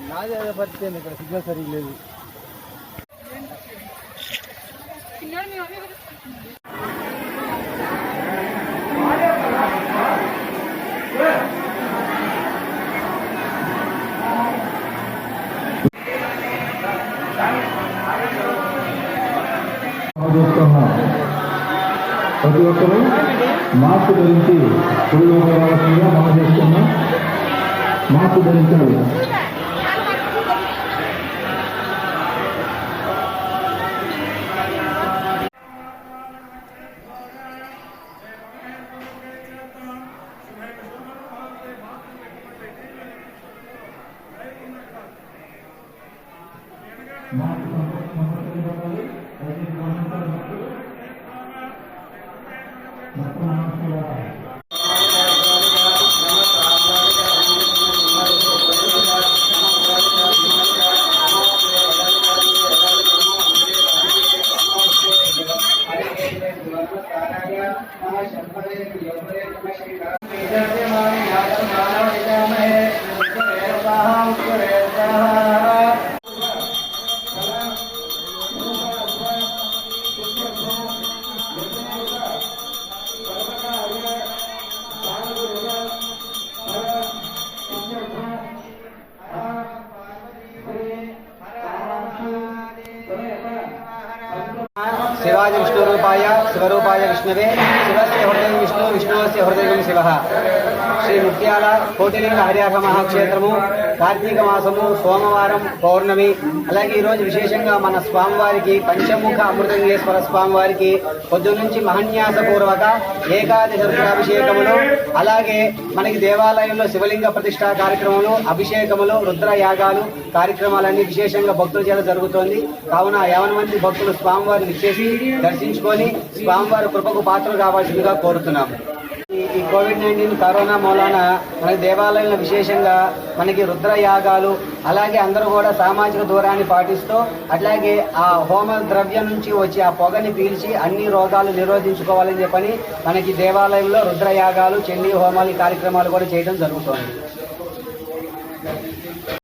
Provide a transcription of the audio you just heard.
నాదే అదే పరిస్థితి ఇక్కడ సిగ్నల్ సరిగ్గా లేదు. ప్రతి ఒక్కరూ మాస్క్ ధరించి పుల్లు రావాల్సిందిగా మనం చేస్తున్నాం. మాస్క్ ధరించాలి. शिवाय विष्णुरूपाय शिवरूपाय विष्णवे शिवस्य हृदय विष्णु विष्णुवस्य हृदय शिव श्री मुक्त्याल कोटिलिंग हरियाभ महाक्षेत्रము కార్తీక మాసము సోమవారం పౌర్ణమి అలాగే ఈ రోజు విశేషంగా మన స్వామివారికి పంచముఖ అమృతంగేశ్వర స్వామివారికి పొద్దు నుంచి మహన్యాస పూర్వక ఏకాదశి రుద్రాభిషేకములు అలాగే మనకి దేవాలయంలో శివలింగ ప్రతిష్ఠా కార్యక్రమాలు అభిషేకములు రుద్ర యాగాలు కార్యక్రమాలన్నీ విశేషంగా భక్తుల చేత జరుగుతోంది. కావున 50 మంది భక్తులు స్వామివారిని ఇచ్చేసి దర్శించుకొని స్వామివారి కృపకు పాత్రలు కావాల్సిందిగా కోరుతున్నాము. ఈ కోవిడ్-19 కరోనా మూలాన మనకి దేవాలయంలో విశేషంగా మనకి రుద్రయాగాలు అలాగే అందరూ కూడా సామాజిక దూరాన్ని పాటిస్తూ అట్లాగే ఆ హోమ ద్రవ్యం నుంచి వచ్చి ఆ పొగని పీల్చి అన్ని రోగాలు నిరోధించుకోవాలని చెప్పని మనకి దేవాలయంలో రుద్రయాగాలు చండీ హోమాలు కార్యక్రమాలు కూడా చేయడం జరుగుతోంది.